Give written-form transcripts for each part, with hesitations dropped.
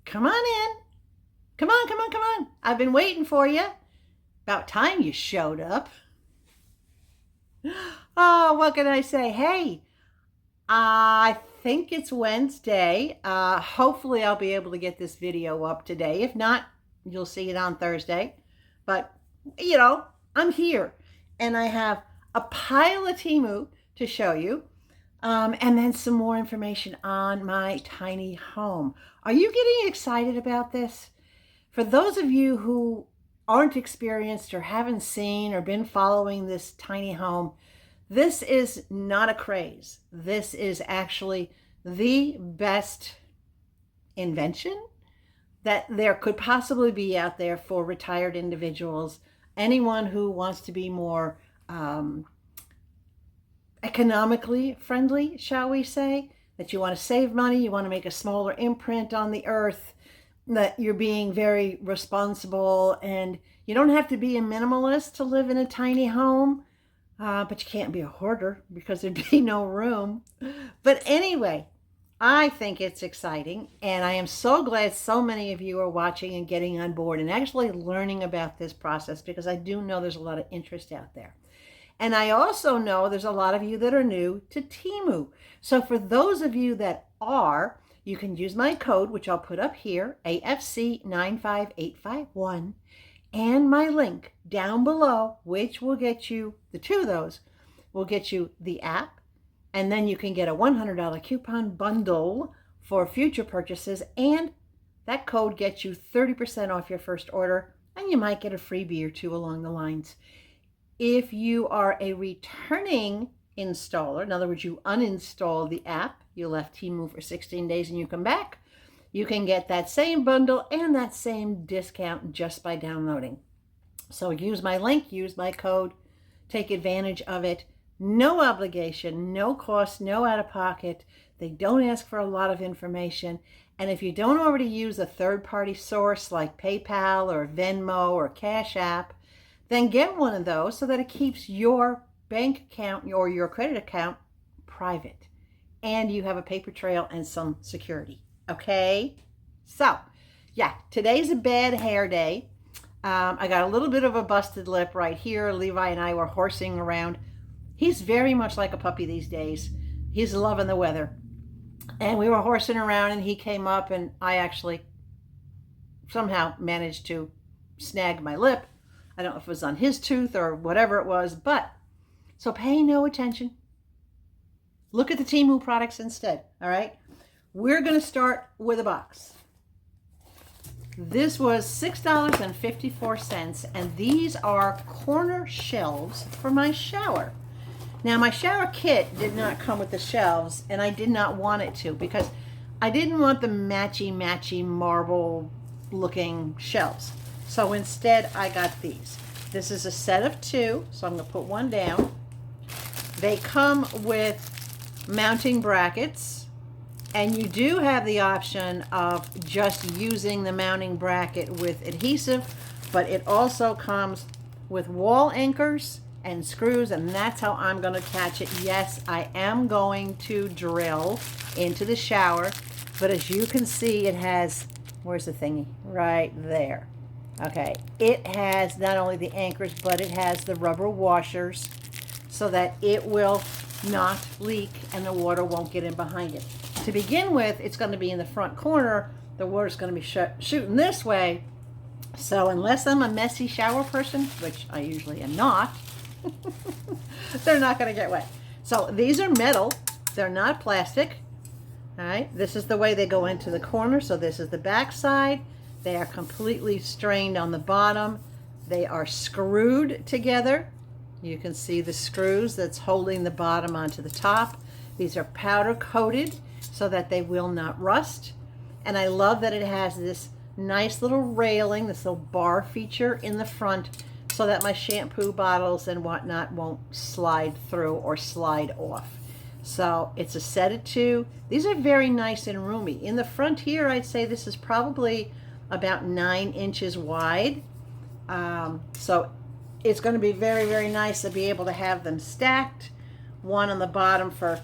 Come on in. Come on, come on, come on. I've been waiting for you. About time you showed up. Oh, what can I say? Hey, I think it's Wednesday. Hopefully I'll be able to get this video up today. If not, you'll see it on Thursday. But, I'm here. And I have a pile of Temu to show you. And then some more information on my tiny home. Are you getting excited about this? For those of you who aren't experienced or haven't seen or been following this tiny home, this is not a craze. This is actually the best invention that there could possibly be out there for retired individuals. Anyone who wants to be more economically friendly, shall we say, that you want to save money, you want to make a smaller imprint on the earth, that you're being very responsible, and you don't have to be a minimalist to live in a tiny home, but you can't be a hoarder because there'd be no room. But anyway, I think it's exciting, and I am so glad so many of you are watching and getting on board and actually learning about this process, because I do know there's a lot of interest out there. And I also know there's a lot of you that are new to Temu. So for those of you that are, you can use my code, which I'll put up here, AFC95851, and my link down below, which will get you, the two of those, will get you the app, and then you can get a $100 coupon bundle for future purchases, and that code gets you 30% off your first order, and you might get a freebie or two along the lines. If you are a returning installer, in other words, you uninstall the app, you left Temu for 16 days and you come back, you can get that same bundle and that same discount just by downloading. So use my link, use my code, take advantage of it. No obligation, no cost, no out of pocket. They don't ask for a lot of information. And if you don't already use a third-party source like PayPal or Venmo or Cash App, then get one of those so that it keeps your bank account or your credit account private, and you have a paper trail and some security. Okay, so yeah, today's a bad hair day. I got a little bit of a busted lip right here. Levi and I were horsing around. He's very much like a puppy these days. He's loving the weather, and we were horsing around, and he came up, and I actually somehow managed to snag my lip. I don't know if it was on his tooth or whatever it was, but so pay no attention. Look at the Temu products instead, all right? We're going to start with a box. This was $6.54, and these are corner shelves for my shower. Now, my shower kit did not come with the shelves, and I did not want it to, because I didn't want the matchy marble-looking shelves. So instead, I got these. This is a set of two, so I'm going to put one down. They come with mounting brackets, and you do have the option of just using the mounting bracket with adhesive, but it also comes with wall anchors and screws, and that's how I'm going to attach it. Yes, I am going to drill into the shower, but as you can see, it has, where's the thingy? Right there. Okay, it has not only the anchors, but it has the rubber washers so that it will not leak and the water won't get in behind it. To begin with, it's going to be in the front corner. The water's going to be shooting this way. So unless I'm a messy shower person, which I usually am not, they're not going to get wet. So these are metal. They're not plastic. All right, this is the way they go into the corner. So this is the back side. They are completely strained on the bottom. They are screwed together. You can see the screws that's holding the bottom onto the top. These are powder coated so that they will not rust. And I love that it has this nice little railing, this little bar feature in the front, so that my shampoo bottles and whatnot won't slide through or slide off. So it's a set of two. These are very nice and roomy. In the front here, I'd say this is probably about 9 inches wide. So it's going to be very, very nice to be able to have them stacked. One on the bottom for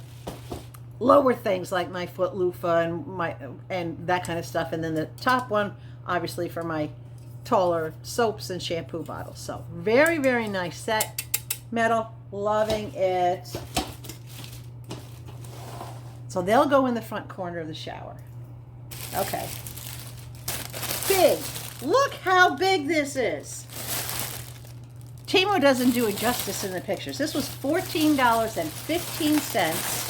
lower things like my foot loofah and that kind of stuff. And then the top one, obviously, for my taller soaps and shampoo bottles. So very, very nice set. Metal, loving it. So they'll go in the front corner of the shower. Okay. Big. Look how big this is. Teemu doesn't do it justice in the pictures. This was $14.15.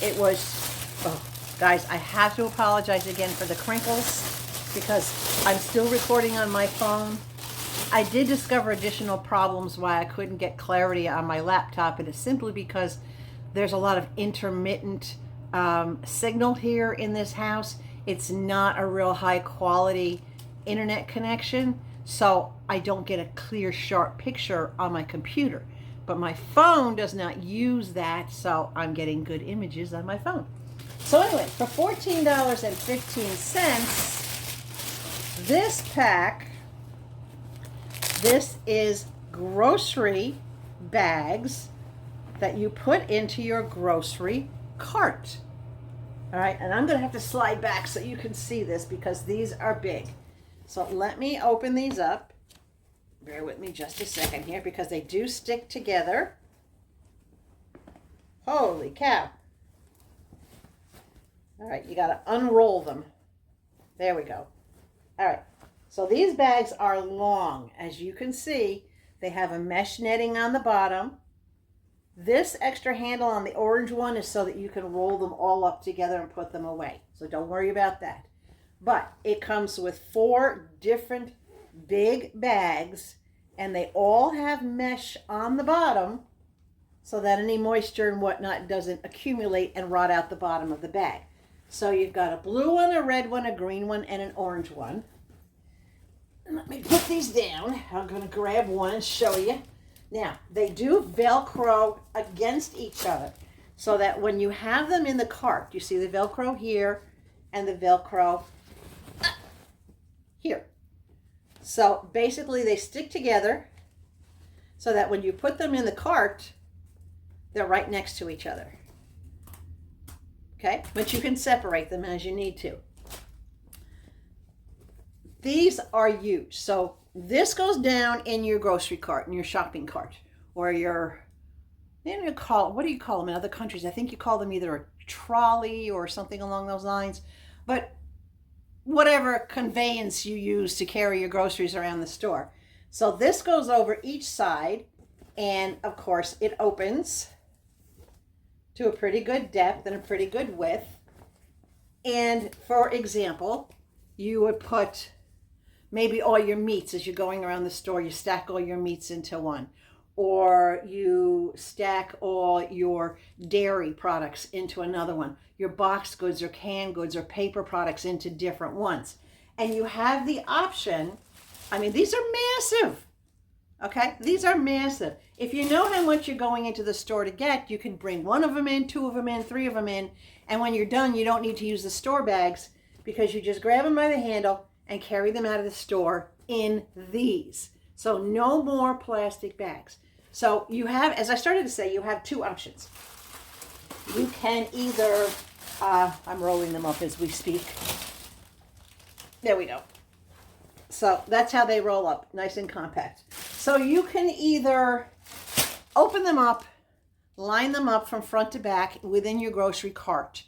It was, oh, guys, I have to apologize again for the crinkles because I'm still recording on my phone. I did discover additional problems why I couldn't get clarity on my laptop, and it's simply because there's a lot of intermittent signal here in this house. It's not a real high quality internet connection, so I don't get a clear, sharp picture on my computer. But my phone does not use that, so I'm getting good images on my phone. So anyway, for $14.15, this pack, this is grocery bags that you put into your grocery cart. All right, and I'm gonna have to slide back so you can see this because these are big. So let me open these up. Bear with me just a second here because they do stick together. Holy cow. All right, you gotta unroll them. There we go. All right, so these bags are long. As you can see, they have a mesh netting on the bottom. This extra handle on the orange one is so that you can roll them all up together and put them away. So don't worry about that. But it comes with 4 different big bags, and they all have mesh on the bottom so that any moisture and whatnot doesn't accumulate and rot out the bottom of the bag. So you've got a blue one, a red one, a green one, and an orange one. And let me put these down. I'm going to grab one and show you. Now, they do Velcro against each other so that when you have them in the cart, you see the Velcro here and the Velcro here. So basically they stick together so that when you put them in the cart, they're right next to each other. Okay, but you can separate them as you need to. These are used. So this goes down in your grocery cart, in your shopping cart, or your, what do you call them in other countries? I think you call them either a trolley or something along those lines. But whatever conveyance you use to carry your groceries around the store. So this goes over each side, and of course it opens to a pretty good depth and a pretty good width. And for example, you would put maybe all your meats as you're going around the store, you stack all your meats into one, or you stack all your dairy products into another one, your boxed goods or canned goods or paper products into different ones. And you have the option, I mean, these are massive, okay? These are massive. If you know how much you're going into the store to get, you can bring 1 of them in, 2 of them in, 3 of them in, and when you're done, you don't need to use the store bags because you just grab them by the handle and carry them out of the store in these. So no more plastic bags. So you have, as I started to say, you have 2 options. You can either, I'm rolling them up as we speak. There we go. So that's how they roll up, nice and compact. So you can either open them up, line them up from front to back within your grocery cart,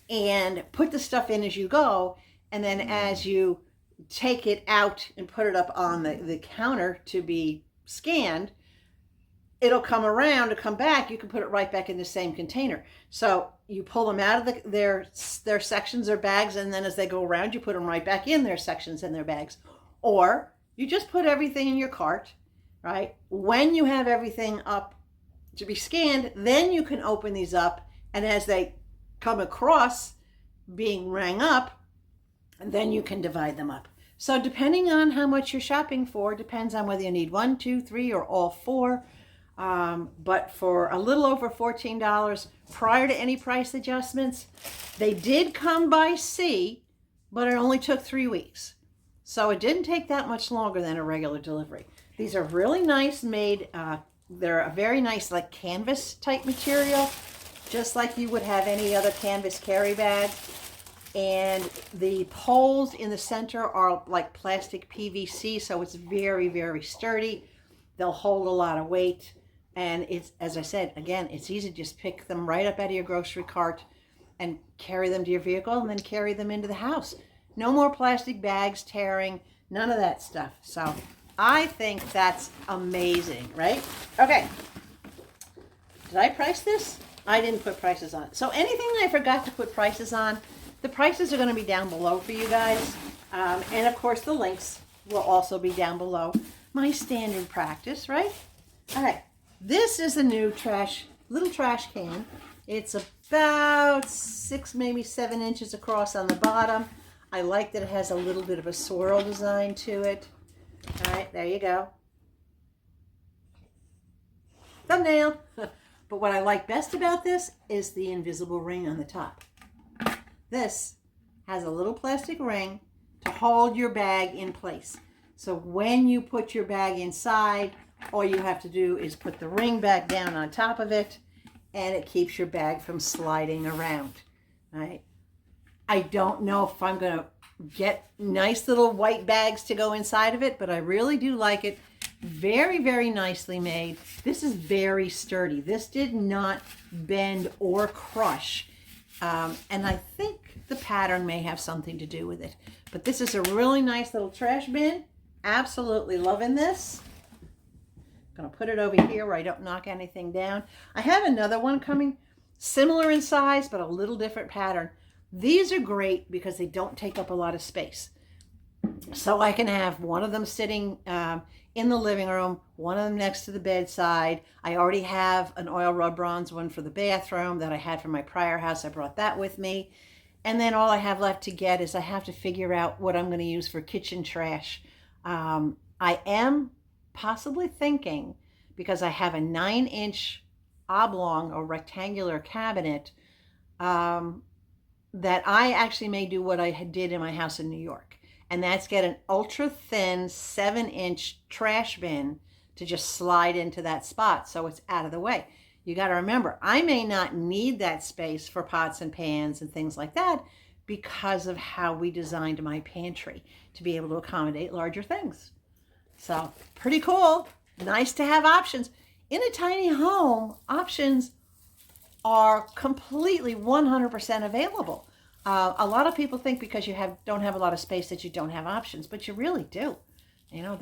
and put the stuff in as you go. And then as you take it out and put it up on the counter to be scanned, it'll come around to come back. You can put it right back in the same container. So you pull them out of their sections or bags, and then as they go around, you put them right back in their sections and their bags. Or you just put everything in your cart, right? When you have everything up to be scanned, then you can open these up, and as they come across being rang up, and then you can divide them up. So depending on how much you're shopping for, depends on whether you need 1, 2, 3, or all 4. But for a little over $14, prior to any price adjustments, they did come by sea, but it only took 3 weeks. So it didn't take that much longer than a regular delivery. These are really nice made. They're a very nice like canvas type material. just like you would have any other canvas carry bag. And the poles in the center are like plastic PVC, so it's very, very sturdy. They'll hold a lot of weight. And it's, as I said, again, it's easy to just pick them right up out of your grocery cart and carry them to your vehicle and then carry them into the house. No more plastic bags tearing, none of that stuff. So I think that's amazing, right? Okay. Did I price this? I didn't put prices on it. So anything I forgot to put prices on, the prices are going to be down below for you guys. And of course, the links will also be down below. My standard practice, right? All right. This is a new little trash can. It's about 6, maybe 7 inches across on the bottom. I like that it has a little bit of a swirl design to it. All right, there you go. Thumbnail. But what I like best about this is the invisible ring on the top. This has a little plastic ring to hold your bag in place. So when you put your bag inside, all you have to do is put the ring back down on top of it, and it keeps your bag from sliding around. All right. I don't know if I'm going to get nice little white bags to go inside of it, but I really do like it. Very, very nicely made. This is very sturdy. This did not bend or crush. And I think the pattern may have something to do with it. But this is a really nice little trash bin. Absolutely loving this. I'm going to put it over here where I don't knock anything down. I have another one coming, similar in size, but a little different pattern. These are great because they don't take up a lot of space. So I can have one of them sitting in the living room, one of them next to the bedside. I already have an oil rub bronze one for the bathroom that I had from my prior house. I brought that with me. And then all I have left to get is I have to figure out what I'm going to use for kitchen trash. I am possibly thinking, because I have a 9-inch oblong or rectangular cabinet, that I actually may do what I did in my house in New York. And that's get an ultra thin 7-inch trash bin to just slide into that spot so it's out of the way. You got to remember, I may not need that space for pots and pans and things like that because of how we designed my pantry to be able to accommodate larger things. So pretty cool. Nice to have options. In a tiny home, options are completely 100% available. A lot of people think because you don't have a lot of space that you don't have options, but you really do. You know,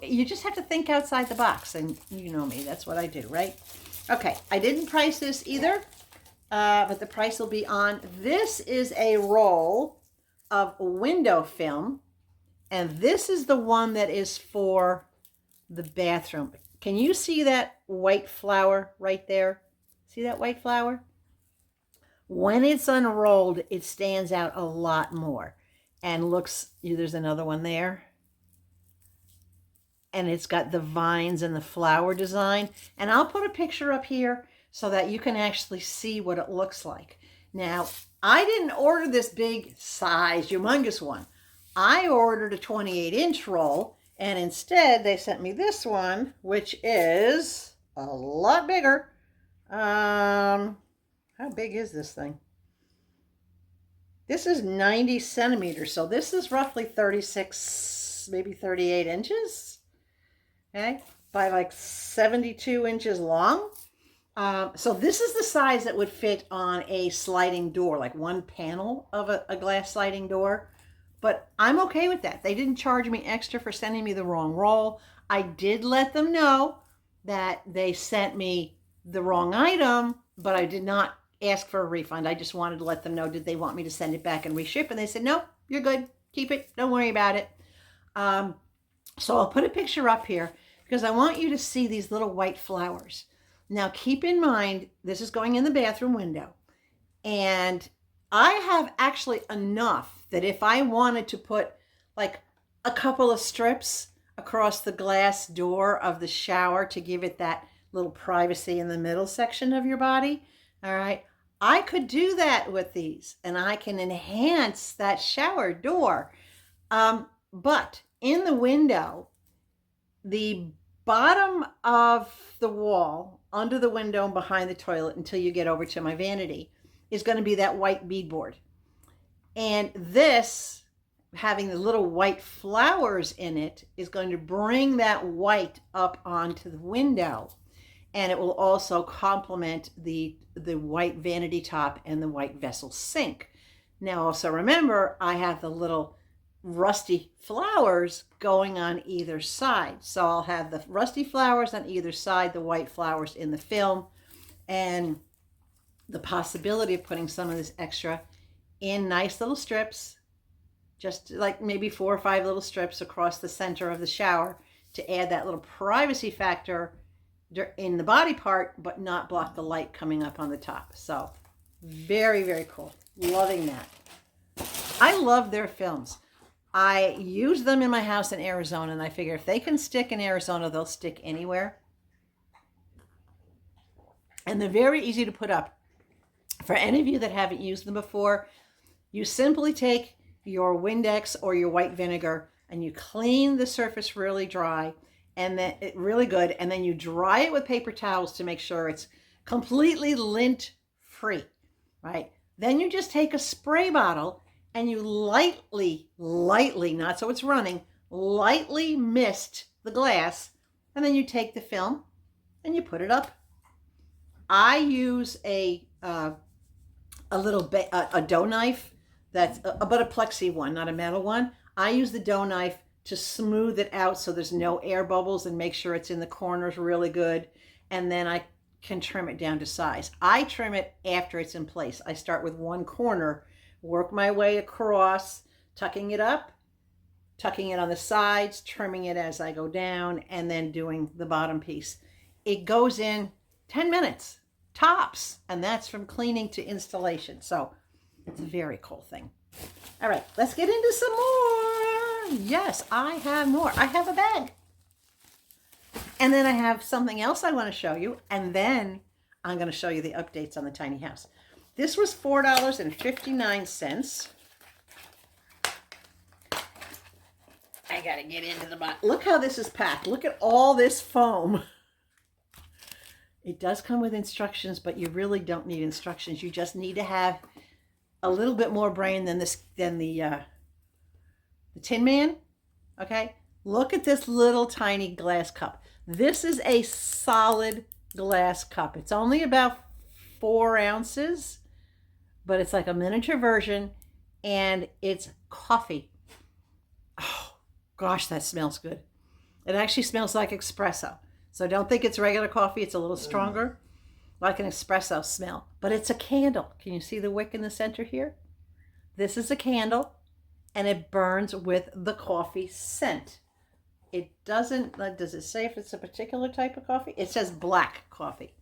you just have to think outside the box, and you know me, that's what I do, right? Okay, I didn't price this either, but the price will be on. This is a roll of window film, and this is the one that is for the bathroom. Can you see that white flower right there? See that white flower? When it's unrolled, it stands out a lot more and looks, there's another one there. And it's got the vines and the flower design. And I'll put a picture up here so that you can actually see what it looks like. Now, I didn't order this big size, humongous one. I ordered a 28-inch roll, and instead they sent me this one, which is a lot bigger. How big is this thing? This is 90 centimeters, so this is roughly 36, maybe 38 inches, okay, by like 72 inches long. So this is the size that would fit on a sliding door, like one panel of a glass sliding door. But I'm okay with that. They didn't charge me extra for sending me the wrong roll. I did let them know that they sent me the wrong item, but I did not ask for a refund. I just wanted to let them know, did they want me to send it back and reship? And they said, no, you're good. Keep it. Don't worry about it. So I'll put a picture up here because I want you to see these little white flowers. Now, keep in mind, this is going in the bathroom window. And I have actually enough that if I wanted to put like a couple of strips across the glass door of the shower to give it that little privacy in the middle section of your body, all right, I could do that with these, and I can enhance that shower door. But in the window, the bottom of the wall under the window and behind the toilet until you get over to my vanity is going to be that white beadboard. And this, having the little white flowers in it, is going to bring that white up onto the window. And it will also complement the white vanity top and the white vessel sink. Now also remember, I have the little rusty flowers going on either side. So I'll have the rusty flowers on either side, the white flowers in the film, and the possibility of putting some of this extra in nice little strips, just like maybe 4 or 5 little strips across the center of the shower to add that little privacy factor in the body part, but not block the light coming up on the top. So very, very cool. Loving that. I love their films. I use them in my house in Arizona, and I figure if they can stick in Arizona, they'll stick anywhere. And they're very easy to put up. For any of you that haven't used them before, you simply take your Windex or your white vinegar and you clean the surface really dry, and then really good, and then you dry it with paper towels to make sure it's completely lint free, right? Then you just take a spray bottle and you lightly, not so it's running, lightly mist the glass, and then you take the film and you put it up. I use a little a dough knife that's but a plexi one, not a metal one. I use the dough knife to smooth it out so there's no air bubbles and make sure it's in the corners really good, and then I can trim it down to size. I trim it after it's in place. I start with one corner, work my way across, tucking it up, tucking it on the sides, trimming it as I go down, and then doing the bottom piece. It goes in 10 minutes tops, and that's from cleaning to installation. So it's a very cool thing. All right, let's get into some more. Yes, I have more. I have a bag. And then I have something else I want to show you, and then I'm going to show you the updates on the tiny house. This was $4.59. I got to get into the box. Look how this is packed. Look at all this foam. It does come with instructions, but you really don't need instructions. You just need to have a little bit more brain than the Tin Man. Okay, look at this little tiny glass cup. This is a solid glass cup. It's only about 4 ounces, but it's like a miniature version, and it's coffee. Oh gosh, that smells good. It actually smells like espresso. So don't think it's regular coffee. It's a little stronger, like an espresso smell. But it's a candle. Can you see the wick in the center here? This is a candle, and it burns with the coffee scent. It doesn't, does it say if it's a particular type of coffee? It says black coffee.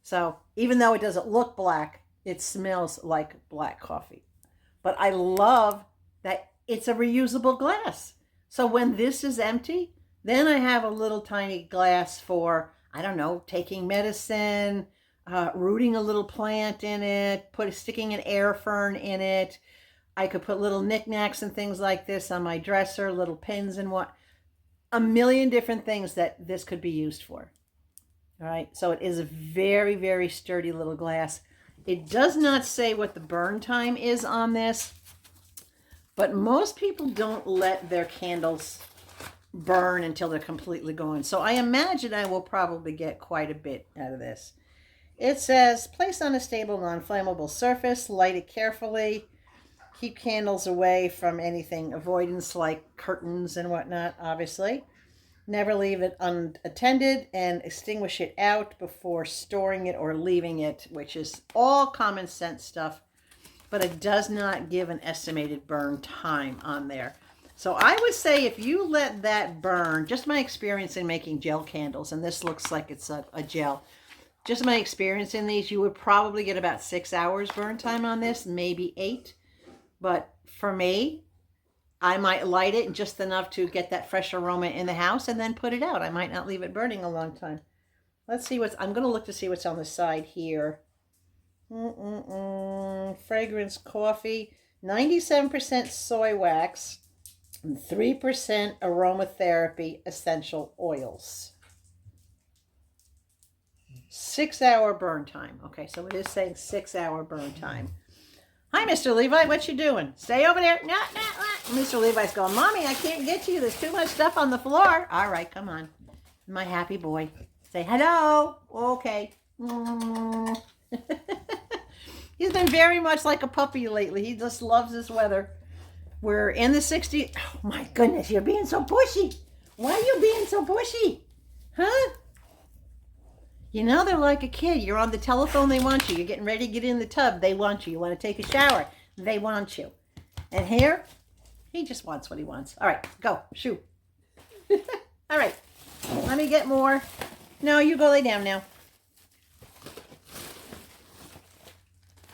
So even though it doesn't look black, it smells like black coffee. But I love that it's a reusable glass. So when this is empty, then I have a little tiny glass for, I don't know, taking medicine, rooting a little plant in it, sticking an air fern in it. I could put little knickknacks and things like this on my dresser, little pins and a million different things that this could be used for. All right, so it is a very, very sturdy little glass. It does not say what the burn time is on this, but most people don't let their candles burn until they're completely gone. So I imagine I will probably get quite a bit out of this. It says, place on a stable, non-flammable surface, light it carefully, keep candles away from anything, avoidance like curtains and whatnot, obviously. Never leave it unattended, and extinguish it out before storing it or leaving it, which is all common sense stuff, but it does not give an estimated burn time on there. So I would say if you let that burn, just my experience in making gel candles, and this looks like it's a gel, just my experience in these, you would probably get about 6 hours burn time on this, maybe 8. But for me, I might light it just enough to get that fresh aroma in the house and then put it out. I might not leave it burning a long time. Let's see I'm going to look to see what's on the side here. Fragrance coffee, 97% soy wax, and 3% aromatherapy essential oils. 6-hour burn time. Okay, so it is saying 6-hour burn time. Hi, Mr. Levi. What you doing? Stay over there. No. Mr. Levi's going, Mommy, I can't get to you. There's too much stuff on the floor. All right, come on. My happy boy. Say hello. Okay. He's been very much like a puppy lately. He just loves this weather. We're in the 60s. Oh, my goodness. You're being so pushy. Why are you being so pushy? Huh? You know, they're like a kid. You're on the telephone, they want you. You're getting ready to get in the tub, they want you. You want to take a shower, they want you. And here, he just wants what he wants. All right, go, shoo. All right, let me get more. No, you go lay down now.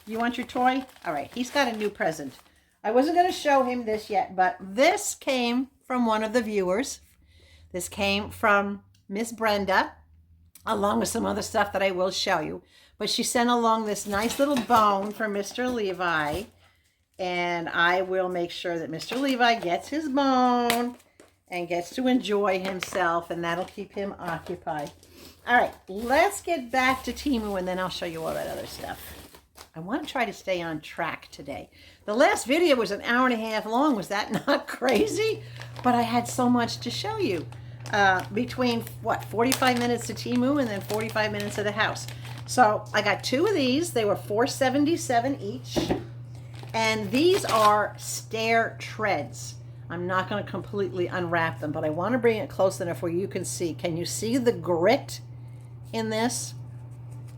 You want your toy? All right, he's got a new present. I wasn't going to show him this yet, but this came from one of the viewers. This came from Miss Brenda, along with some other stuff that I will show you. But she sent along this nice little bone for Mr. Levi. And I will make sure that Mr. Levi gets his bone and gets to enjoy himself. And that'll keep him occupied. All right, let's get back to Temu and then I'll show you all that other stuff. I want to try to stay on track today. The last video was an hour and a half long. Was that not crazy? But I had so much to show you. Between, 45 minutes to Temu and then 45 minutes at the house. So I got 2 of these. They were $4.77 each. And these are stair treads. I'm not going to completely unwrap them, but I want to bring it close enough where you can see. Can you see the grit in this?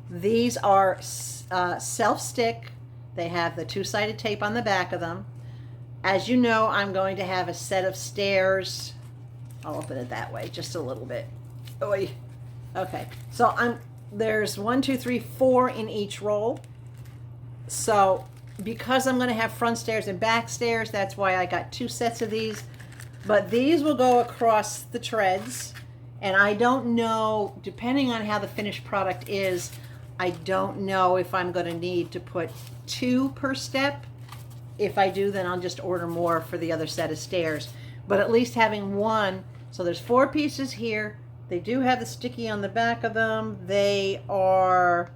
These are self-stick. They have the 2-sided tape on the back of them. As you know, I'm going to have a set of stairs. I'll open it that way just a little bit. Oy. Okay, so there's 1, 2, 3, 4 in each roll. So because I'm going to have front stairs and back stairs, that's why I got 2 sets of these. But these will go across the treads. And I don't know, depending on how the finished product is, I don't know if I'm going to need to put 2 per step. If I do, then I'll just order more for the other set of stairs. But at least having 1, so there's 4 pieces here. They do have the sticky on the back of them. They are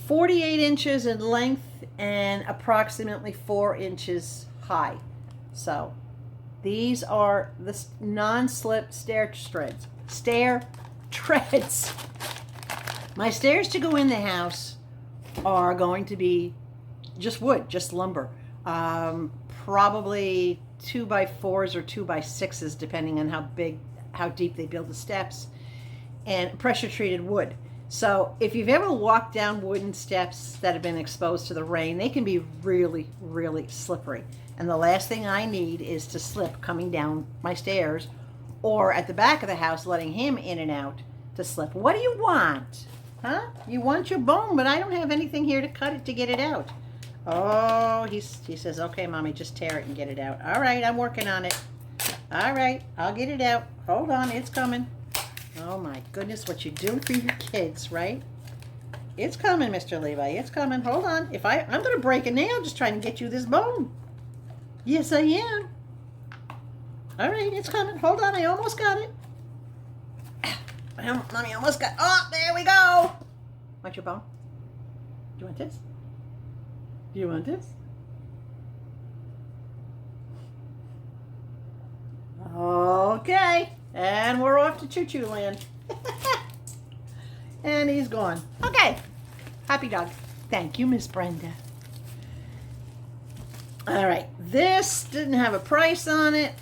48 inches in length and approximately 4 inches high. So these are the non-slip stair treads. My stairs to go in the house are going to be just wood, just lumber. Probably 2x4s or 2x6s, depending on how deep they build the steps, and pressure treated wood. So if you've ever walked down wooden steps that have been exposed to the rain, they can be really, really slippery. And the last thing I need is to slip coming down my stairs or at the back of the house, letting him in and out to slip. What do you want? Huh? You want your bone, but I don't have anything here to cut it to get it out. Oh, he says, okay, Mommy, just tear it and get it out. All right, I'm working on it. All right, I'll get it out. Hold on, it's coming. Oh, my goodness, what you do for your kids, right? It's coming, Mr. Levi. It's coming. Hold on. I'm going to break a nail just trying to get you this bone. Yes, I am. All right, it's coming. Hold on, I almost got it. Mommy almost got... Oh, there we go. Want your bone? Do you want this? Do you want this? Okay. And we're off to choo-choo land. And he's gone. Okay. Happy dog. Thank you, Miss Brenda. All right. This didn't have a price on it.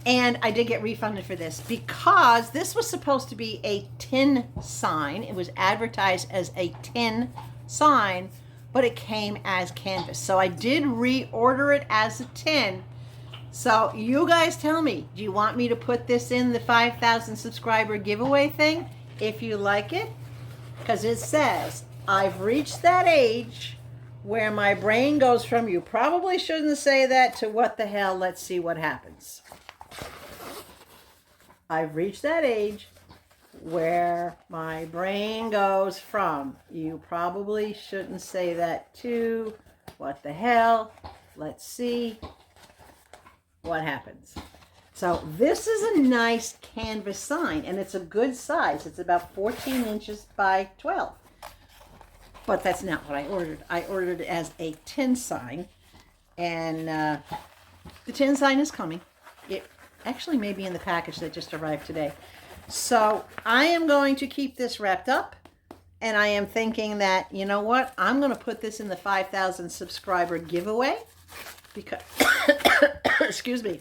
And I did get refunded for this because this was supposed to be a tin sign. It was advertised as a tin sign, but it came as canvas. So I did reorder it as a tin. So you guys tell me, do you want me to put this in the 5,000 subscriber giveaway thing if you like it? Because it says, I've reached that age where my brain goes from you probably shouldn't say that to what the hell, let's see what happens. I've reached that age where my brain goes from you probably shouldn't say that to what the hell, let's see what happens. So this is a nice canvas sign, and it's a good size. It's about 14 inches by 12. But that's not what I ordered. I ordered it as a tin sign, and the tin sign is coming. It actually may be in the package that just arrived today. So I am going to keep this wrapped up, and I am thinking that, you know what, I'm going to put this in the 5,000 subscriber giveaway because, excuse me,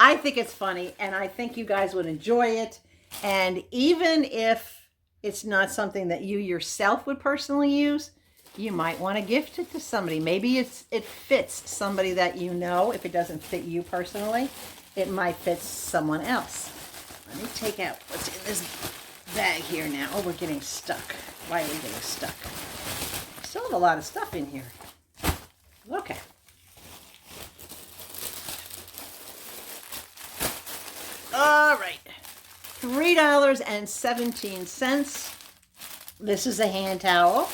I think it's funny, and I think you guys would enjoy it. And even if it's not something that you yourself would personally use, you might want to gift it to somebody. Maybe it fits somebody that you know. If it doesn't fit you personally, it might fit someone else. Let me take out what's in this bag here now. Oh, we're getting stuck. Why are we getting stuck? Still have a lot of stuff in here. Okay. All right. $3.17. This is a hand towel.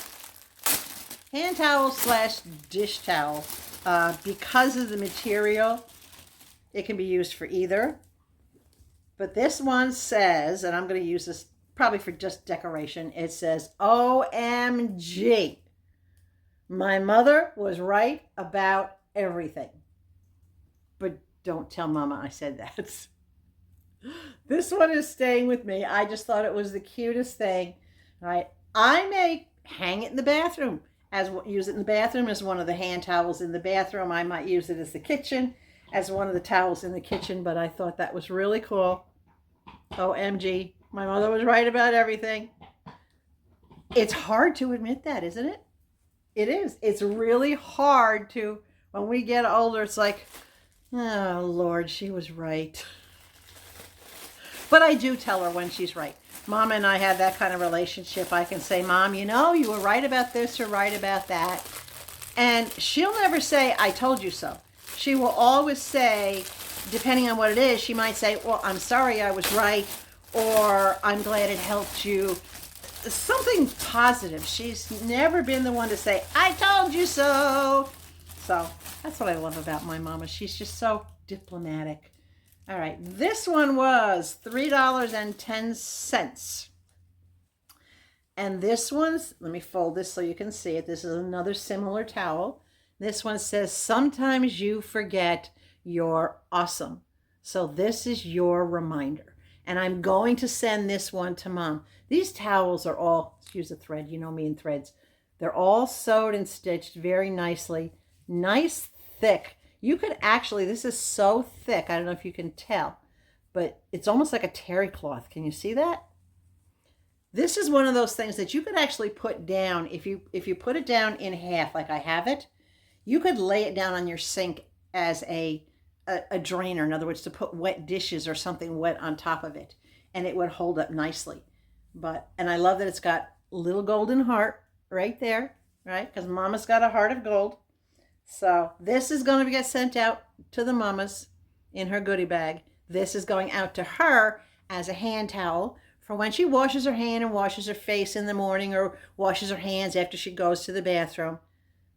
Hand towel slash dish towel. Because of the material, it can be used for either. But this one says, and I'm going to use this probably for just decoration, it says, OMG. My mother was right about everything. But don't tell Mama I said that. This one is staying with me. I just thought it was the cutest thing. Right? I may hang it in the bathroom, use it in the bathroom as one of the hand towels in the bathroom. I might use it as the kitchen, as one of the towels in the kitchen, but I thought that was really cool. OMG, my mother was right about everything. It's hard to admit that, isn't it? It is. It's really hard to, when we get older, it's like, oh, Lord, she was right. But I do tell her when she's right. Mom and I have that kind of relationship. I can say, Mom, you know, you were right about this or right about that. And she'll never say, I told you so. She will always say, depending on what it is, she might say, well, I'm sorry I was right, or I'm glad it helped you. Something positive. She's never been the one to say, I told you so. So that's what I love about my mama. She's just so diplomatic. All right, this one was $3.10. And this one's, let me fold this so you can see it. This is another similar towel. This one says, sometimes you forget you're awesome. So this is your reminder. And I'm going to send this one to Mom. These towels are all, excuse the thread, you know me and threads. They're all sewed and stitched very nicely. Nice, thick. You could actually, this is so thick, I don't know if you can tell, but it's almost like a terry cloth. Can you see that? This is one of those things that you could actually put down. If you put it down in half like I have it, you could lay it down on your sink as a drainer. In other words, to put wet dishes or something wet on top of it, and it would hold up nicely. And I love that it's got a little golden heart right there, right? Because Mama's got a heart of gold. So this is going to get sent out to the mamas in her goodie bag. This is going out to her as a hand towel for when she washes her hand and washes her face in the morning, or washes her hands after she goes to the bathroom.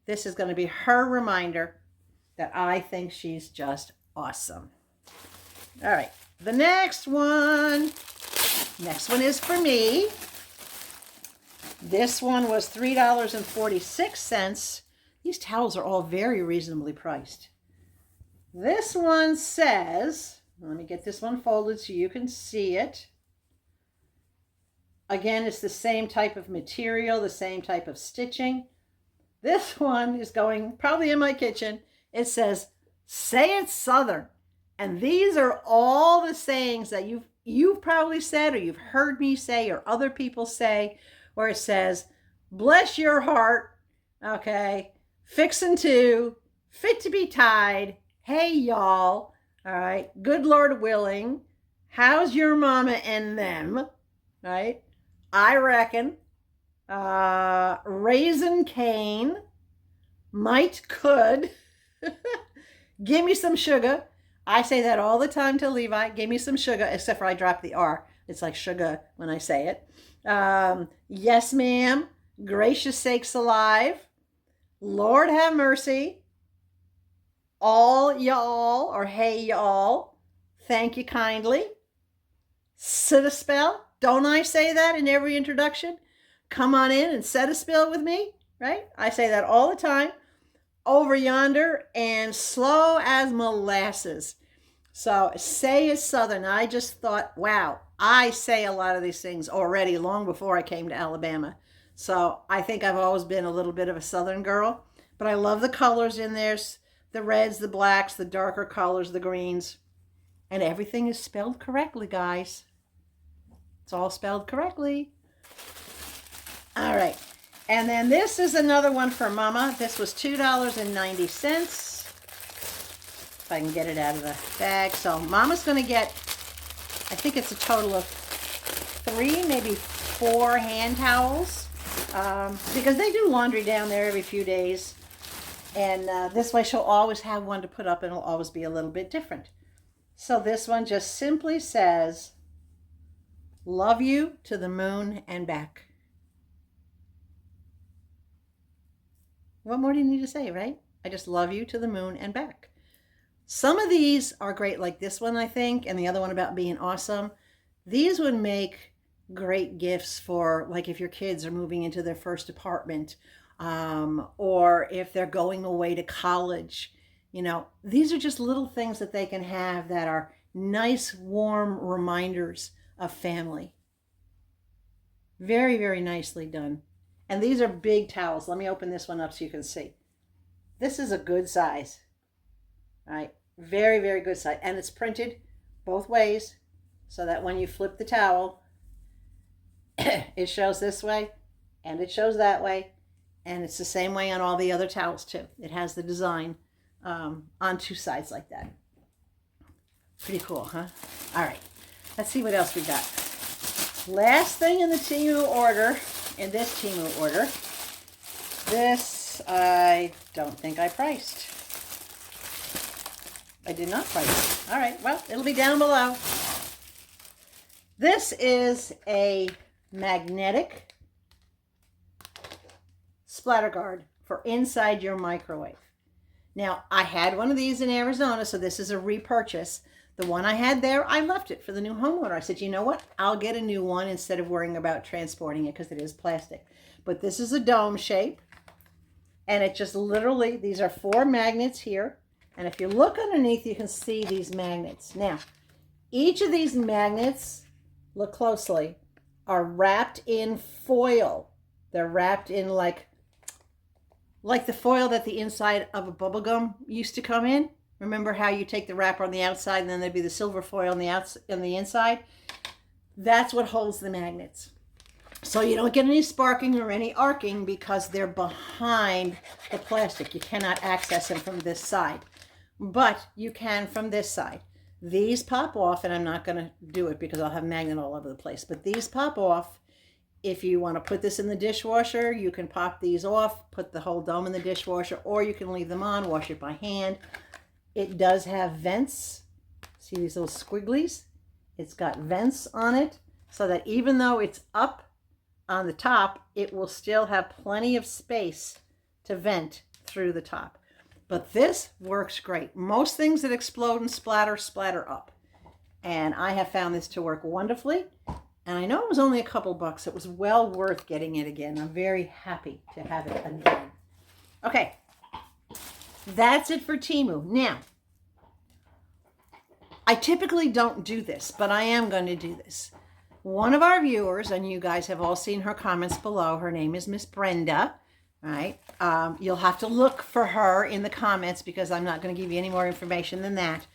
This is going to be her reminder that I think she's just awesome. All right, the next one is for me. This one was $3.46. These towels are all very reasonably priced. This one says, let me get this one folded so you can see it. Again, it's the same type of material, the same type of stitching. This one is going probably in my kitchen. It says, say it Southern. And these are all the sayings that you've probably said, or you've heard me say, or other people say, where it says, bless your heart, okay, fixin' to, fit to be tied, hey y'all, all right, good Lord willing, how's your mama and them, right, I reckon, raisin cane, might could, give me some sugar. I say that all the time to Levi, give me some sugar, except for I drop the R. It's like sugar when I say it. Yes, ma'am, gracious sakes alive, Lord have mercy, all y'all, or hey y'all, thank you kindly. Sit a spell. Don't I say that in every introduction? Come on in and set a spell with me, right? I say that all the time. Over yonder and slow as molasses. So say is Southern. I just thought, wow, I say a lot of these things already long before I came to Alabama. So I think I've always been a little bit of a Southern girl, but I love the colors in there. The reds, the blacks, the darker colors, the greens, and everything is spelled correctly, guys. It's all spelled correctly. All right. And then this is another one for Mama. This was $2.90. If I can get it out of the bag. So Mama's going to get, I think it's a total of 3, maybe 4 hand towels. Because they do laundry down there every few days. And this way she'll always have one to put up, and it'll always be a little bit different. So this one just simply says, love you to the moon and back. What more do you need to say, right? I just love you to the moon and back. Some of these are great, like this one, I think, and the other one about being awesome. These would make great gifts for, like, if your kids are moving into their first apartment, or if they're going away to college. You know, these are just little things that they can have that are nice, warm reminders of family. Very, very nicely done. And these are big towels. Let me open this one up so you can see. This is a good size. All right. Very, very good size. And it's printed both ways so that when you flip the towel, it shows this way and it shows that way. And it's the same way on all the other towels too. It has the design on 2 sides like that. Pretty cool, huh? All right. Let's see what else we got. Last thing in the Temu order. This I don't think I priced. I did not price. All right, well, it'll be down below. This is a magnetic splatter guard for inside your microwave. Now, I had one of these in Arizona, so this is a repurchase. The one I had there, I left it for the new homeowner. I said, you know what? I'll get a new one instead of worrying about transporting it because it is plastic. But this is a dome shape. And it just literally, these are 4 magnets here. And if you look underneath, you can see these magnets. Now, each of these magnets, look closely, are wrapped in foil. They're wrapped in like the foil that the inside of a bubble gum used to come in. Remember how you take the wrapper on the outside and then there'd be the silver foil on the inside? That's what holds the magnets. So you don't get any sparking or any arcing because they're behind the plastic. You cannot access them from this side, but you can from this side. These pop off, and I'm not going to do it because I'll have magnet all over the place, but these pop off. If you want to put this in the dishwasher, you can pop these off, put the whole dome in the dishwasher, or you can leave them on, wash it by hand. It does have vents. See these little squigglies? It's got vents on it so that even though it's up on the top, it will still have plenty of space to vent through the top. But this works great. Most things that explode and splatter, splatter up. And I have found this to work wonderfully. And I know it was only a couple bucks. It was well worth getting it again. I'm very happy to have it again. Okay. That's it for Temu. Now, I typically don't do this, but I am going to do this. One of our viewers, and you guys have all seen her comments below, her name is Miss Brenda, right? You'll have to look for her in the comments because I'm not going to give you any more information than that.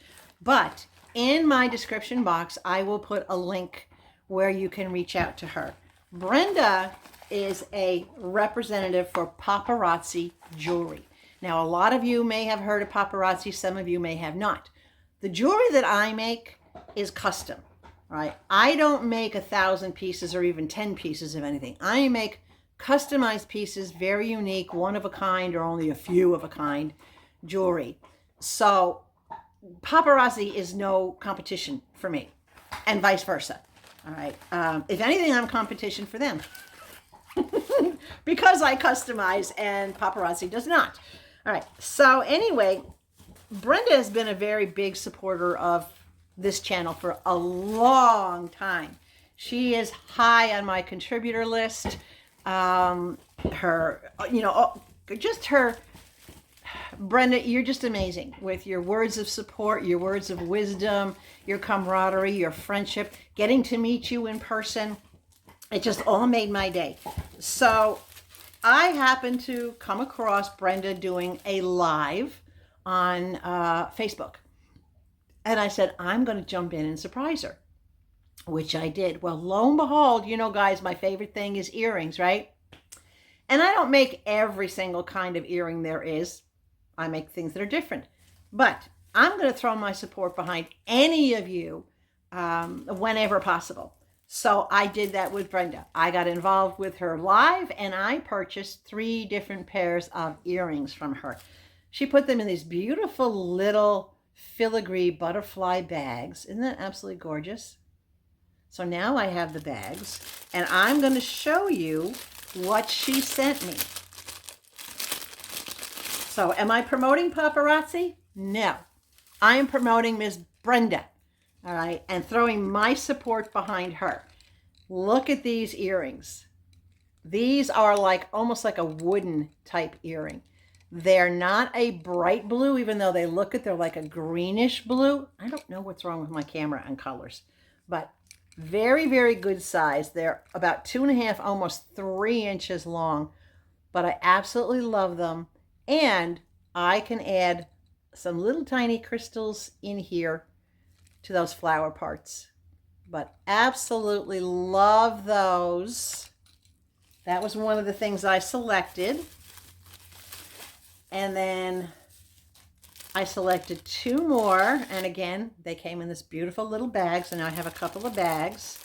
But in my description box, I will put a link where you can reach out to her. Brenda is a representative for Paparazzi jewelry. Now, a lot of you may have heard of Paparazzi, some of you may have not. The jewelry that I make is custom, right? I don't make 1,000 pieces or even 10 pieces of anything. I make customized pieces, very unique, one of a kind or only a few of a kind jewelry. So Paparazzi is no competition for me and vice versa. All right. If anything, I'm competition for them because I customize and Paparazzi does not. All right. So anyway, Brenda has been a very big supporter of this channel for a long time. She is high on my contributor list. Brenda, you're just amazing with your words of support, your words of wisdom, your camaraderie, your friendship, getting to meet you in person. It just all made my day. So I happened to come across Brenda doing a live on Facebook. And I said, I'm going to jump in and surprise her, which I did. Well, lo and behold, you know, guys, my favorite thing is earrings, right? And I don't make every single kind of earring there is. I make things that are different. But I'm going to throw my support behind any of you whenever possible. So I did that with Brenda. I got involved with her live and I purchased 3 different pairs of earrings from her. She put them in these beautiful little filigree butterfly bags. Isn't that absolutely gorgeous? So now I have the bags and I'm going to show you what she sent me. So am I promoting Paparazzi? No. I am promoting Miss Brenda. All right, and throwing my support behind her. Look at these earrings. These are like almost like a wooden type earring. They're not a bright blue, even though they look it, they're like a greenish blue. I don't know what's wrong with my camera and colors, but very, very good size. They're about 2.5, almost 3 inches long, but I absolutely love them. And I can add some little tiny crystals in here to those flower parts, but absolutely love those. That was one of the things I selected. And then I selected 2 more. And again, they came in this beautiful little bag. So now I have a couple of bags.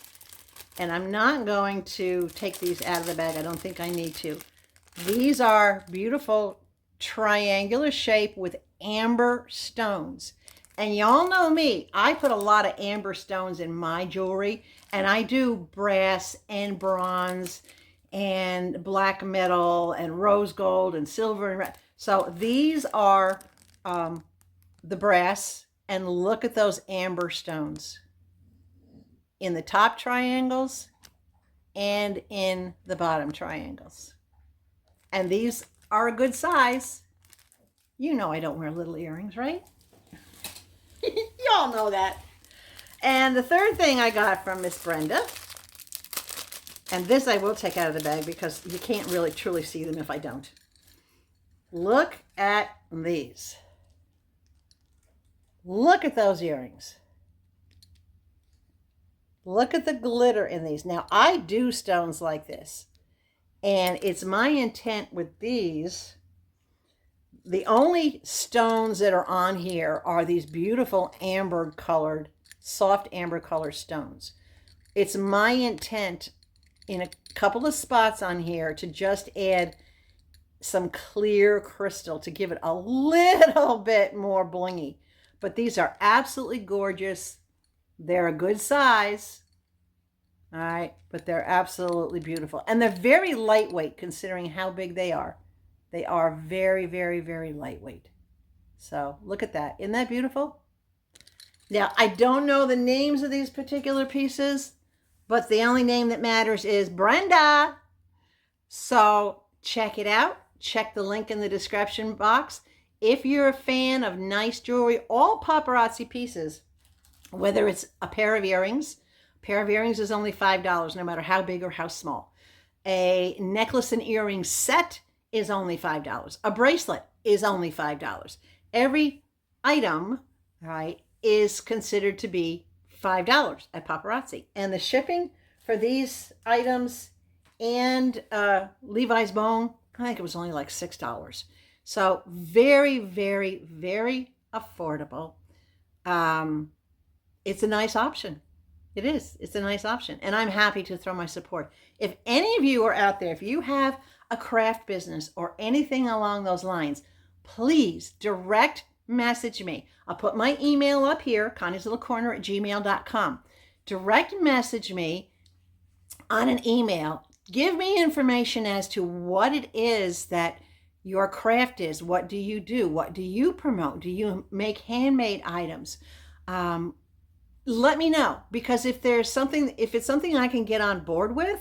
And I'm not going to take these out of the bag. I don't think I need to. These are beautiful triangular shape with amber stones. And y'all know me, I put a lot of amber stones in my jewelry, and I do brass and bronze and black metal and rose gold and silver and red. So these are the brass, and look at those amber stones in the top triangles and in the bottom triangles. And these are a good size. You know I don't wear little earrings, right? Y'all know that. And the third thing I got from Miss Brenda, and this I will take out of the bag because you can't really truly see them if I don't. Look at these. Look at those earrings. Look at the glitter in these. Now, I do stones like this, and it's my intent with these. The only stones that are on here are these beautiful amber colored, soft amber colored stones. It's my intent in a couple of spots on here to just add some clear crystal to give it a little bit more blingy. But these are absolutely gorgeous. They're a good size. All right, but they're absolutely beautiful. And they're very lightweight considering how big they are. They are very, very, very lightweight. So look at that. Isn't that beautiful? Now, I don't know the names of these particular pieces, but the only name that matters is Brenda. So check it out. Check the link in the description box. If you're a fan of nice jewelry, all Paparazzi pieces, whether it's a pair of earrings is only $5, no matter how big or how small. A necklace and earring set is only $5. A bracelet is only $5. Every item, right, is considered to be $5 at Paparazzi. And the shipping for these items and Levi's Bone, I think it was only like $6. So very, very, very affordable. It's a nice option. It is. It's a nice option. And I'm happy to throw my support. If any of you are out there, if you have a craft business or anything along those lines, please direct message me. I'll put my email up here, connieslittlecorner@gmail.com. Direct message me on an email. Give me information as to what it is that your craft is. What do you do? What do you promote? Do you make handmade items? let me know, because if it's something I can get on board with,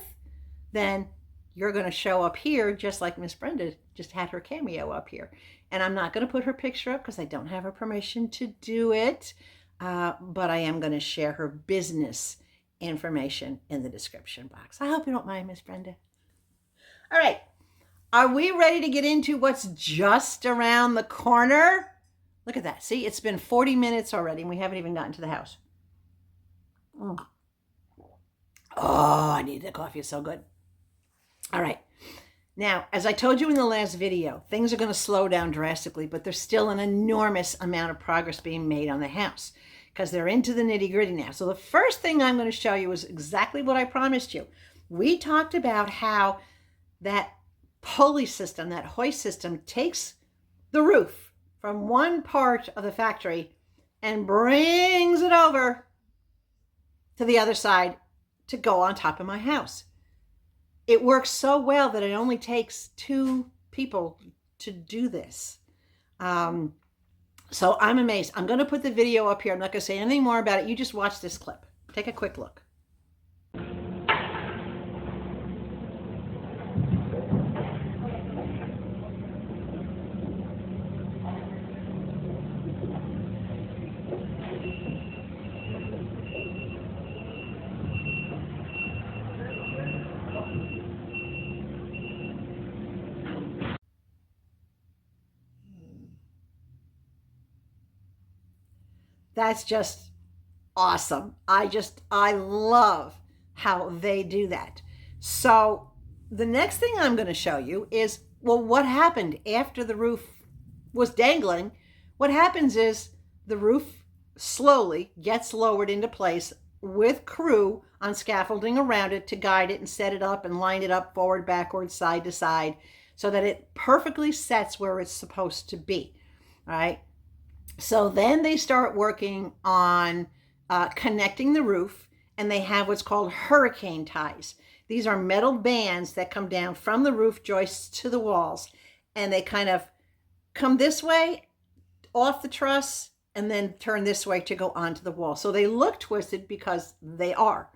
then you're going to show up here just like Miss Brenda just had her cameo up here. And I'm not going to put her picture up because I don't have her permission to do it. But I am going to share her business information in the description box. I hope you don't mind, Miss Brenda. All right. Are we ready to get into what's just around the corner? Look at that. See, it's been 40 minutes already and we haven't even gotten to the house. Oh, I need the coffee. It's so good. All right. Now, as I told you in the last video, things are going to slow down drastically, but there's still an enormous amount of progress being made on the house because they're into the nitty-gritty now. So the first thing I'm going to show you is exactly what I promised you. We talked about how that pulley system, that hoist system, takes the roof from one part of the factory and brings it over to the other side to go on top of my house. It works so well that it only takes 2 people to do this. So I'm amazed. I'm going to put the video up here. I'm not going to say anything more about it. You just watch this clip. Take a quick look. That's just awesome. I love how they do that. So the next thing I'm going to show you is, well, what happened after the roof was dangling? What happens is the roof slowly gets lowered into place with crew on scaffolding around it to guide it and set it up and line it up forward, backwards, side to side, so that it perfectly sets where it's supposed to be. All right. So then they start working on connecting the roof, and they have what's called hurricane ties. These are metal bands that come down from the roof joists to the walls, and they kind of come this way off the truss and then turn this way to go onto the wall. So they look twisted because they are,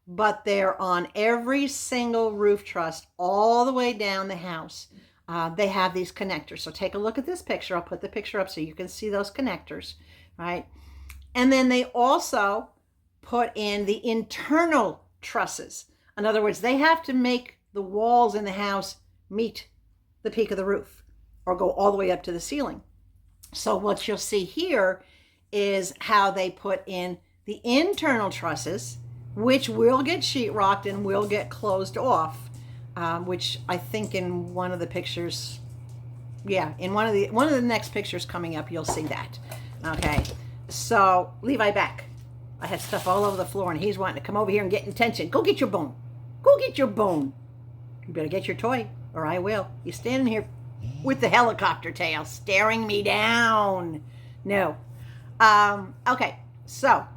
but they're on every single roof truss all the way down the house. They have these connectors. So take a look at this picture. I'll put the picture up so you can see those connectors, right? And then they also put in the internal trusses. In other words, they have to make the walls in the house meet the peak of the roof or go all the way up to the ceiling. So what you'll see here is how they put in the internal trusses, which will get sheetrocked and will get closed off. Which I think in one of the pictures, in one of the next pictures coming up, you'll see that. Okay, so Levi back. I had stuff all over the floor and he's wanting to come over here and get attention. Go get your bone. Go get your bone. You better get your toy or I will. You're standing here with the helicopter tail staring me down. No. Okay, so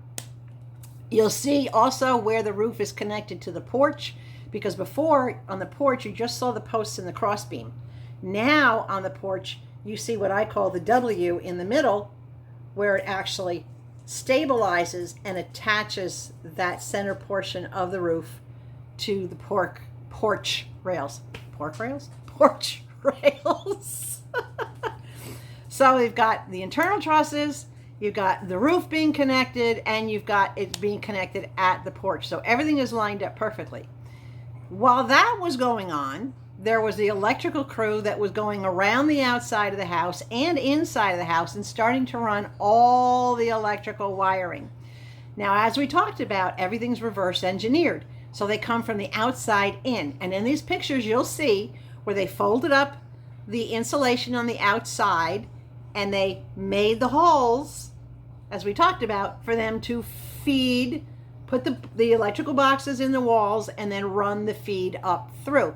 you'll see also where the roof is connected to the porch. Because before, on the porch, you just saw the posts and the crossbeam. Now, on the porch, you see what I call the W in the middle, where it actually stabilizes and attaches that center portion of the roof to the porch rails. Porch rails? Porch rails. So we've got the internal trusses, you've got the roof being connected, and you've got it being connected at the porch. So everything is lined up perfectly. While that was going on, there was the electrical crew that was going around the outside of the house and inside of the house and starting to run all the electrical wiring. Now, as we talked about, everything's reverse engineered. So they come from the outside in. And in these pictures, you'll see where they folded up the insulation on the outside and they made the holes, as we talked about, for them to feed, put the electrical boxes in the walls and then run the feed up through.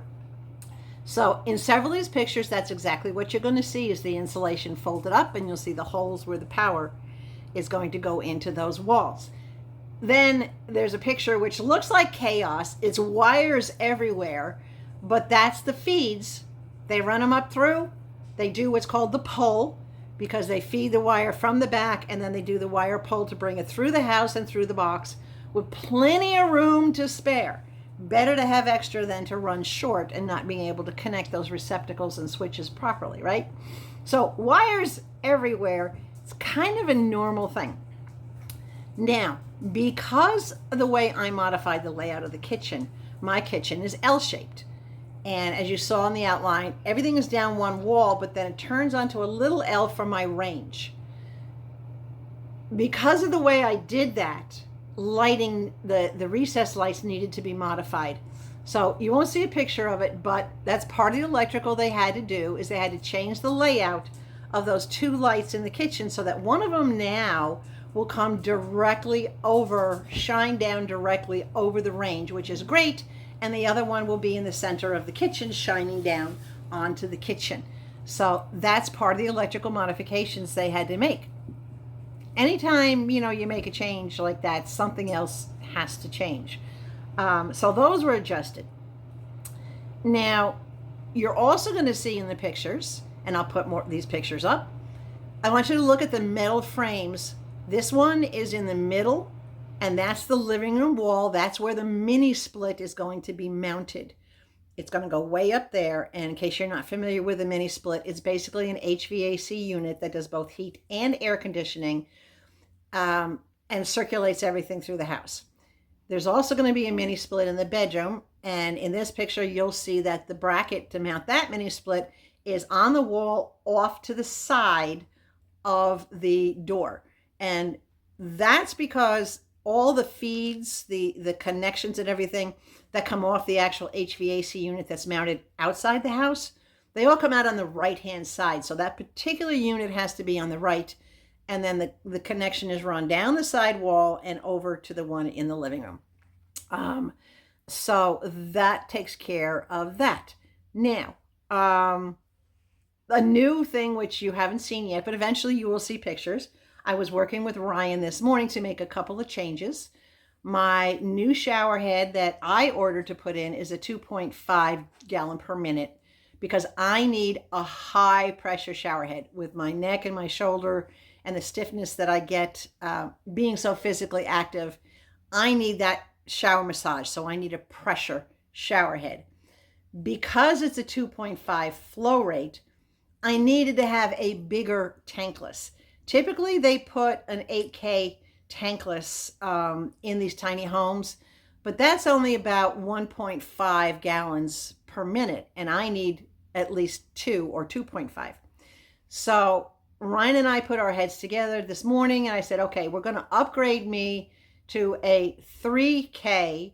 So in several of these pictures, that's exactly what you're going to see is the insulation folded up, and you'll see the holes where the power is going to go into those walls. Then there's a picture which looks like chaos. It's wires everywhere, but that's the feeds. They run them up through. They do what's called the pull, because they feed the wire from the back and then they do the wire pull to bring it through the house and through the box with plenty of room to spare. Better to have extra than to run short and not being able to connect those receptacles and switches properly, right? So wires everywhere, it's kind of a normal thing. Now, because of the way I modified the layout of the kitchen, my kitchen is L-shaped. And as you saw in the outline, everything is down one wall, but then it turns onto a little L for my range. Because of the way I did that, lighting, the recessed lights needed to be modified. So you won't see a picture of it, but that's part of the electrical they had to do, is they had to change the layout of those two lights in the kitchen so that one of them now will come directly over, shine down directly over the range, which is great. And the other one will be in the center of the kitchen, shining down onto the kitchen. So that's part of the electrical modifications they had to make. Anytime, you make a change like that, something else has to change. So those were adjusted. Now, you're also going to see in the pictures, and I'll put more these pictures up, I want you to look at the metal frames. This one is in the middle, and that's the living room wall. That's where the mini split is going to be mounted. It's going to go way up there. And in case you're not familiar with a mini split, it's basically an HVAC unit that does both heat and air conditioning, and circulates everything through the house. There's also going to be a mini split in the bedroom. And in this picture, you'll see that the bracket to mount that mini split is on the wall off to the side of the door. And that's because all the feeds, the connections and everything that come off the actual HVAC unit that's mounted outside the house, they all come out on the right-hand side. So that particular unit has to be on the right. And then the connection is run down the side wall and over to the one in the living room. So that takes care of that. Now, a new thing which you haven't seen yet, but eventually you will see pictures. I was working with Ryan this morning to make a couple of changes. My new shower head that I ordered to put in is a 2.5 gallon per minute because I need a high pressure shower head with my neck and my shoulder and the stiffness that I get being so physically active. I need that shower massage, so I need a pressure shower head. Because it's a 2.5 flow rate, I needed to have a bigger tankless. Typically, they put an 8K tankless in these tiny homes, but that's only about 1.5 gallons per minute, and I need at least 2 or 2.5. So Ryan and I put our heads together this morning, and I said, okay, we're going to upgrade me to a 3K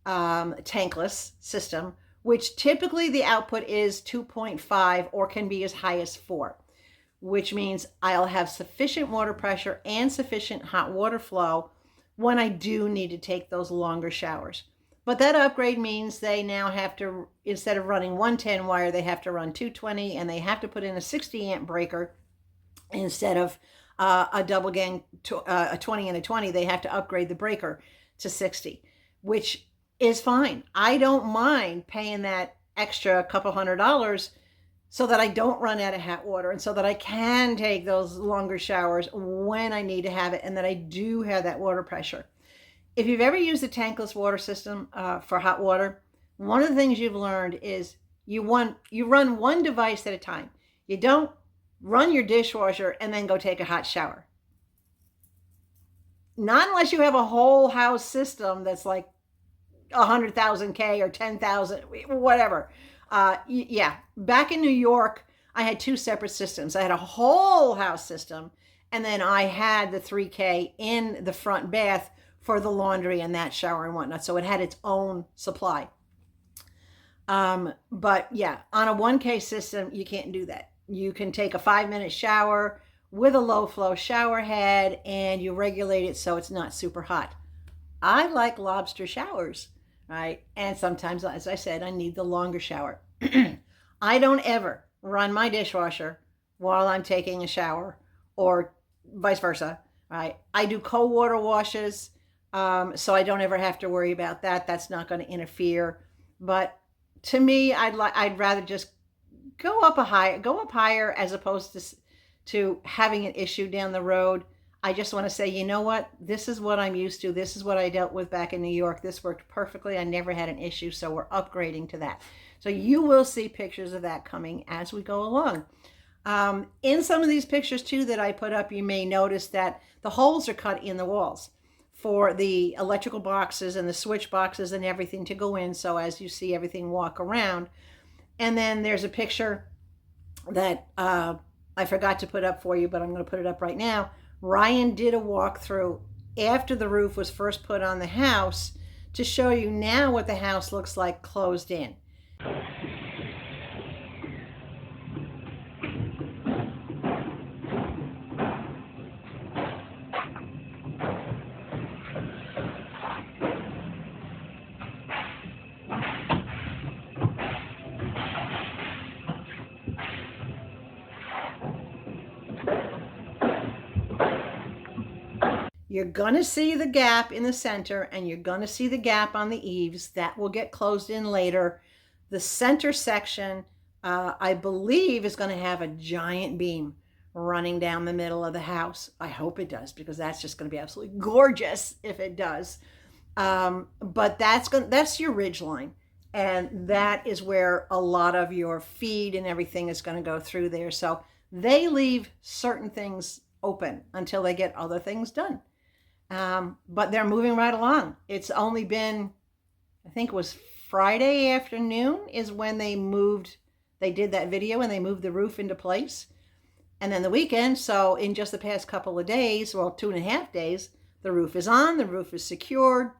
tankless system, which typically the output is 2.5 or can be as high as 4, which means I'll have sufficient water pressure and sufficient hot water flow when I do need to take those longer showers. But that upgrade means they now have to, instead of running 110 wire, they have to run 220, and they have to put in a 60 amp breaker instead of a double gang, a 20 and a 20. They have to upgrade the breaker to 60, which is fine. I don't mind paying that extra couple $100 so that I don't run out of hot water and so that I can take those longer showers when I need to have it and that I do have that water pressure. If you've ever used a tankless water system for hot water, one of the things you've learned is you run one device at a time. You don't run your dishwasher and then go take a hot shower. Not unless you have a whole house system that's like 100,000 K or 10,000, whatever. Yeah, back in New York, I had two separate systems. I had a whole house system, and then I had the 3K in the front bath for the laundry and that shower and whatnot. So it had its own supply. But yeah, on a 1K system, you can't do that. You can take a 5-minute shower with a low flow shower head and you regulate it so it's not super hot. I like lobster showers, right? And sometimes, as I said, I need the longer shower. I don't ever run my dishwasher while I'm taking a shower or vice versa, right? I do cold water washes, so I don't ever have to worry about that. That's not going to interfere. But to me, I'd rather just go up higher as opposed to having an issue down the road. I just want to say, you know what? This is what I'm used to. This is what I dealt with back in New York. This worked perfectly. I never had an issue, so we're upgrading to that. So you will see pictures of that coming as we go along. In some of these pictures too that I put up, you may notice that the holes are cut in the walls for the electrical boxes and the switch boxes and everything to go in. So as you see everything walk around. And then there's a picture that I forgot to put up for you, but I'm going to put it up right now. Ryan did a walkthrough after the roof was first put on the house to show you now what the house looks like closed in. You're going to see the gap in the center, and you're going to see the gap on the eaves. That will get closed in later. The center section, I believe, is going to have a giant beam running down the middle of the house. I hope it does, because that's just going to be absolutely gorgeous if it does. But that's your ridge line, and that is where a lot of your feed and everything is going to go through there. So they leave certain things open until they get other things done. But they're moving right along. It's only been, I think it was Friday afternoon is when they did that video and they moved the roof into place. And then the weekend, so in just the past couple of days, well, 2.5 days, the roof is on, the roof is secured,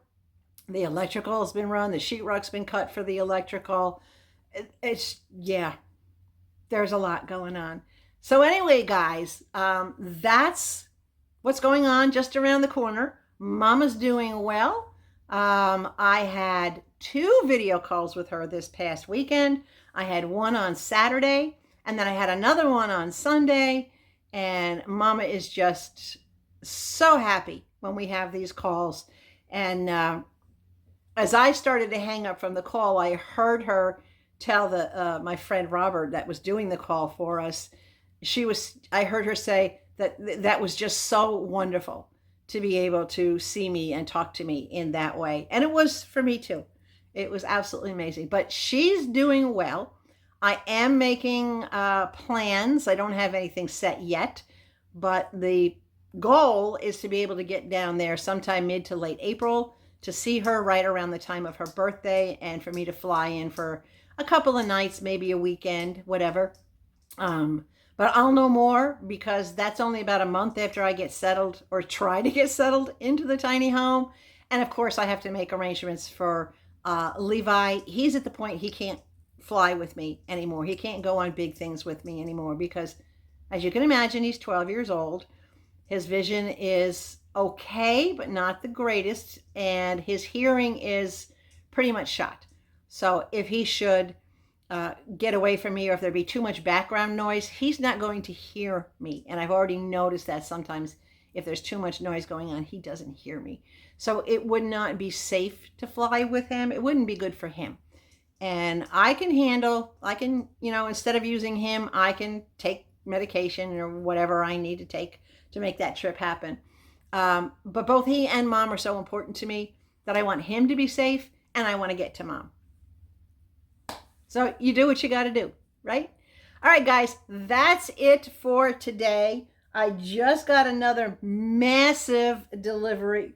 the electrical has been run, the sheetrock's been cut for the electrical. Yeah, there's a lot going on. So anyway, guys, that's what's going on just around the corner. Mama's doing well. I had 2 video calls with her this past weekend. I had one on Saturday, and then I had another one on Sunday. And Mama is just so happy when we have these calls. And as I started to hang up from the call, I heard her tell my friend Robert that was doing the call for us. I heard her say, that was just so wonderful to be able to see me and talk to me in that way. And it was for me too. It was absolutely amazing. But she's doing well. I am making plans. I don't have anything set yet, but the goal is to be able to get down there sometime mid to late April to see her right around the time of her birthday, and for me to fly in for a couple of nights, maybe a weekend, whatever. But I'll know more, because that's only about a month after I get settled, or try to get settled into the tiny home. And of course, I have to make arrangements for Levi. He's at the point he can't fly with me anymore. He can't go on big things with me anymore, because as you can imagine, he's 12 years old. His vision is okay, but not the greatest. And his hearing is pretty much shot. So if he should get away from me, or if there be too much background noise, he's not going to hear me. And I've already noticed that sometimes if there's too much noise going on, he doesn't hear me. So it would not be safe to fly with him. It wouldn't be good for him. And I can, instead of using him, I can take medication or whatever I need to take to make that trip happen. But both he and Mom are so important to me that I want him to be safe, and I want to get to Mom. So you do what you got to do, right? All right, guys, that's it for today. I just got another massive delivery.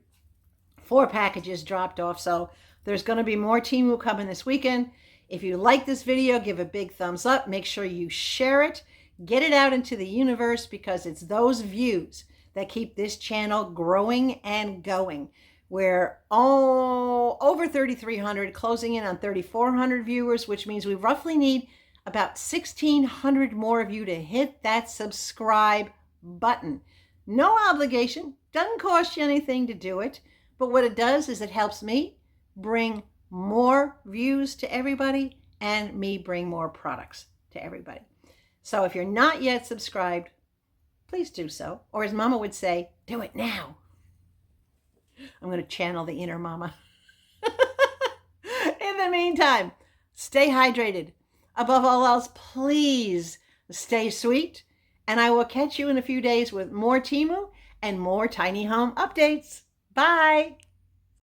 4 packages dropped off. So there's going to be more Teemu coming this weekend. If you like this video, give a big thumbs up. Make sure you share it. Get it out into the universe, because it's those views that keep this channel growing and going. We're over 3,300, closing in on 3,400 viewers, which means we roughly need about 1,600 more of you to hit that subscribe button. No obligation, doesn't cost you anything to do it, but what it does is it helps me bring more views to everybody, and me bring more products to everybody. So if you're not yet subscribed, please do so. Or as Mama would say, do it now. I'm going to channel the inner Mama. In the meantime, stay hydrated. Above all else, please stay sweet And I will catch you in a few days with more Temu and more tiny home updates. Bye.